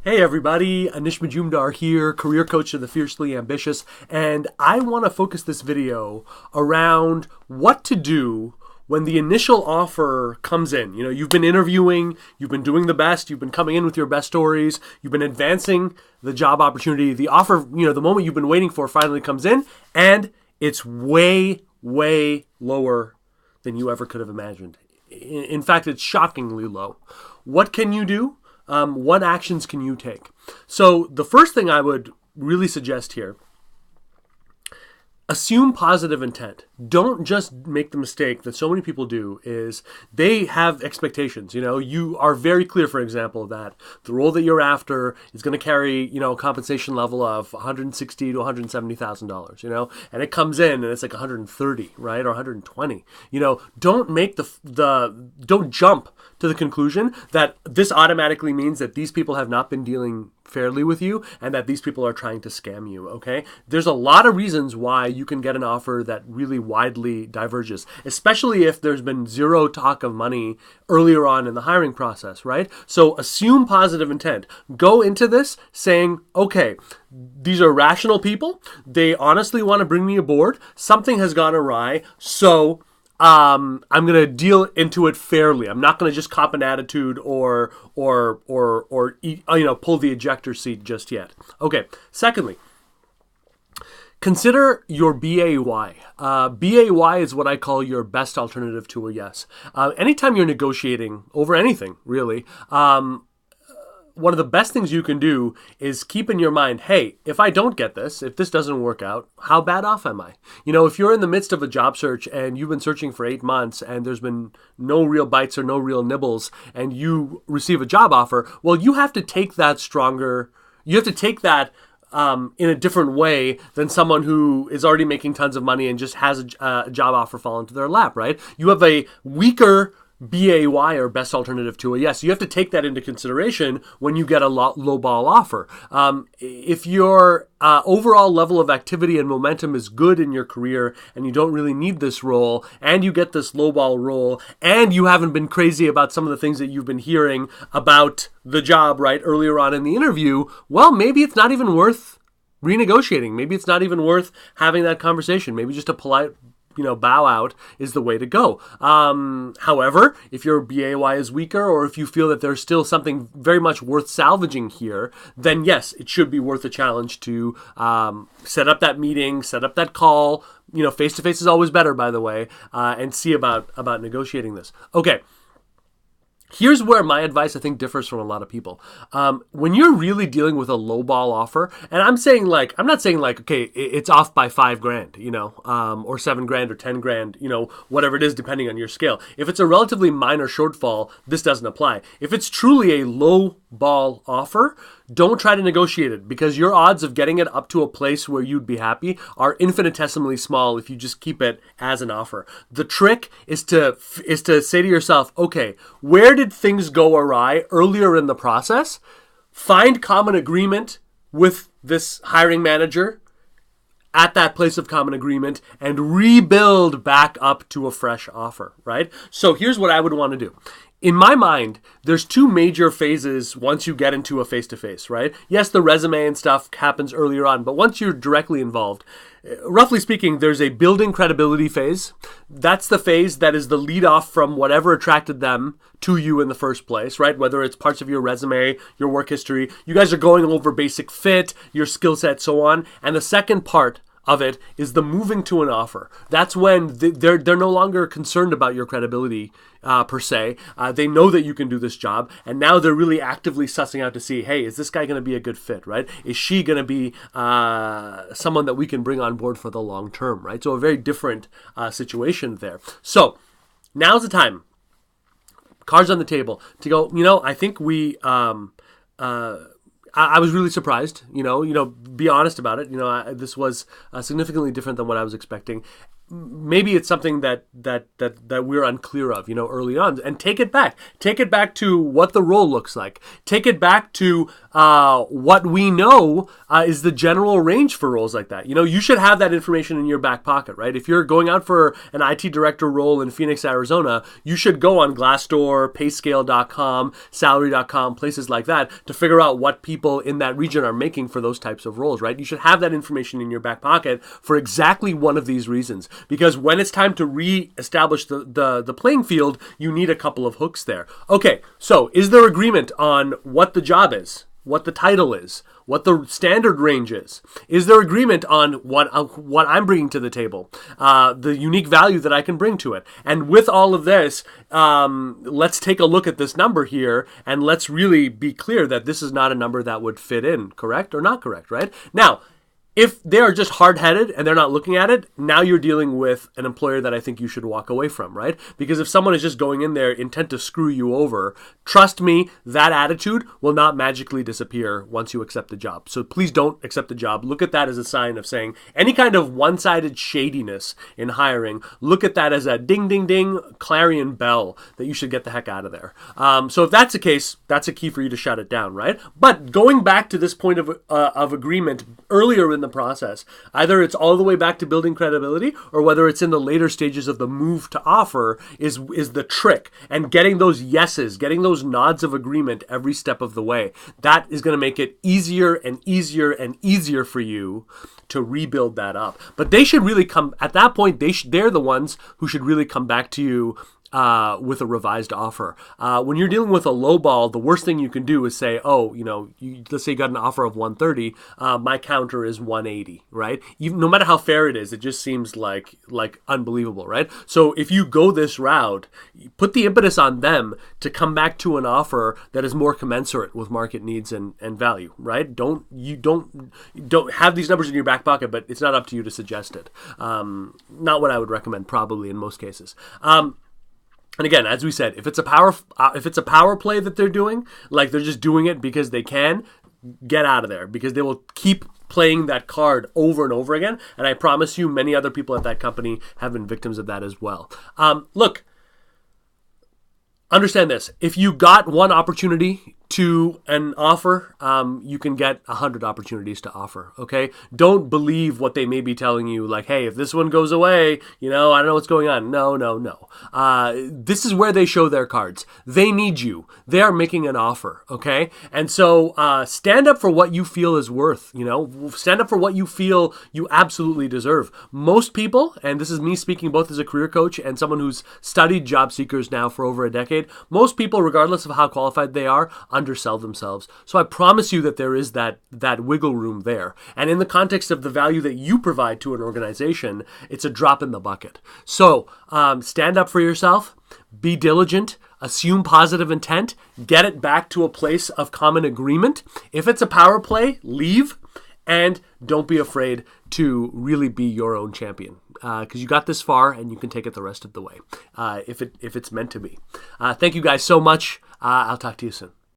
Hey everybody, Anish Majumdar here, career coach of the Fiercely Ambitious, and I want to focus this video around what to do when the initial offer comes in. You know, you've been interviewing, you've been doing the best, you've been coming in with your best stories, you've been advancing the job opportunity, the offer, the moment you've been waiting for finally comes in, and it's way, way lower than you ever could have imagined. In fact, it's shockingly low. What can you do? What actions can you take? So the first thing I would really suggest here, assume positive intent. Don't just make the mistake that so many people do is they have expectations. You are very clear, for example, that the role that you're after is going to carry, a compensation level of $160,000 to $170,000, and it comes in and it's like 130, right? Or 120. Don't make don't jump to the conclusion that this automatically means that these people have not been dealing fairly with you and that these people are trying to scam you, okay? There's a lot of reasons why you can get an offer that really widely diverges, especially if there's been zero talk of money earlier on in the hiring process, right? So assume positive intent. Go into this saying, okay, these are rational people. They honestly want to bring me aboard. Something has gone awry, so I'm going to deal into it fairly. I'm not going to just cop an attitude or pull the ejector seat just yet. Okay. Secondly, consider your BAY. BAY is what I call your best alternative to a yes. Anytime you're negotiating over anything, really, one of the best things you can do is keep in your mind, hey, if I don't get this, if this doesn't work out, how bad off am I? If you're in the midst of a job search and you've been searching for 8 months and there's been no real bites or no real nibbles and you receive a job offer, well, you have to take that stronger. You have to take that in a different way than someone who is already making tons of money and just has a job offer fall into their lap, right? You have a weaker BAY, or best alternative to a yes. You have to take that into consideration when you get a low-ball offer. If your overall level of activity and momentum is good in your career and you don't really need this role and you get this low-ball role and you haven't been crazy about some of the things that you've been hearing about the job right earlier on in the interview, well, maybe it's not even worth renegotiating. Maybe it's not even worth having that conversation. Maybe just a polite bow out is the way to go. However, if your BAY is weaker or if you feel that there's still something very much worth salvaging here, then yes, it should be worth a challenge to set up that meeting, set up that call. Face-to-face is always better, by the way, and see about negotiating this. Okay. Here's where my advice, I think, differs from a lot of people. When you're really dealing with a lowball offer, and I'm not saying okay, it's off by $5,000, or $7,000 or $10,000, whatever it is, depending on your scale. If it's a relatively minor shortfall, this doesn't apply. If it's truly a lowball offer, don't try to negotiate it because your odds of getting it up to a place where you'd be happy are infinitesimally small if you just keep it as an offer. The trick is to say to yourself, okay, where did things go awry earlier in the process? Find common agreement with this hiring manager at that place of common agreement and rebuild back up to a fresh offer, right? So here's what I would want to do. In my mind, there's 2 major phases once you get into a face-to-face, right? Yes, the resume and stuff happens earlier on, but once you're directly involved, roughly speaking, there's a building credibility phase. That's the phase that is the lead off from whatever attracted them to you in the first place, right? Whether it's parts of your resume, your work history, you guys are going over basic fit, your skill set, so on. And the second part of it is the moving to an offer. That's when they're no longer concerned about your credibility per se. They know that you can do this job, and now they're really actively sussing out to see, hey, is this guy going to be a good fit, right? Is she going to be someone that we can bring on board for the long term, right? So a very different situation there. So now's the time, cards on the table, to go, I think we I was really surprised, be honest about it. This was significantly different than what I was expecting. maybe it's something that we're unclear of, early on, and take it back. Take it back to what the role looks like. Take it back to what we know is the general range for roles like that. You should have that information in your back pocket, right? If you're going out for an IT director role in Phoenix, Arizona, you should go on Glassdoor, Payscale.com, Salary.com, places like that to figure out what people in that region are making for those types of roles, right? You should have that information in your back pocket for exactly one of these reasons. Because when it's time to re-establish the playing field, you need a couple of hooks there. Okay, so is there agreement on what the job is, what the title is, what the standard range is? Is there agreement on what I'm bringing to the table, the unique value that I can bring to it? And with all of this, let's take a look at this number here, and let's really be clear that this is not a number that would fit in, correct or not correct, right? Now, if they are just hard-headed and they're not looking at it, now you're dealing with an employer that I think you should walk away from, right? Because if someone is just going in there intent to screw you over, trust me, that attitude will not magically disappear once you accept the job. So please don't accept the job. Look at that as a sign of saying any kind of one-sided shadiness in hiring, look at that as a ding, ding, ding, clarion bell that you should get the heck out of there. So if that's the case, that's a key for you to shut it down, right? But going back to this point of agreement earlier in the process, either it's all the way back to building credibility, or whether it's in the later stages of the move to offer is the trick. And getting those yeses, getting those nods of agreement every step of the way, that is going to make it easier and easier and easier for you to rebuild that up. But they should really come, at that point, they're the ones who should really come back to you with a revised offer. When you're dealing with a low ball, the worst thing you can do is say, let's say you got an offer of 130, my counter is 180, right? Even, no matter how fair it is, it just seems like unbelievable, right? So if you go this route, put the impetus on them to come back to an offer that is more commensurate with market needs and value, right? Don't have these numbers in your back pocket, but it's not up to you to suggest it. Not what I would recommend, probably in most cases. And again, as we said, if it's a power play that they're doing, like they're just doing it because they can, get out of there, because they will keep playing that card over and over again. And I promise you, many other people at that company have been victims of that as well. Look, understand this. If you got one opportunity to an offer, you can get 100 opportunities to offer, okay? Don't believe what they may be telling you, like, hey, if this one goes away, I don't know what's going on. No. This is where they show their cards. They need you. They are making an offer, okay? And so stand up for what you feel is worth, Stand up for what you feel you absolutely deserve. Most people, and this is me speaking both as a career coach and someone who's studied job seekers now for over a decade, most people, regardless of how qualified they are, undersell themselves. So I promise you that there is that wiggle room there. And in the context of the value that you provide to an organization, it's a drop in the bucket. So stand up for yourself, be diligent, assume positive intent, get it back to a place of common agreement. If it's a power play, leave, and don't be afraid to really be your own champion, because you got this far and you can take it the rest of the way if it's meant to be. Thank you guys so much. I'll talk to you soon.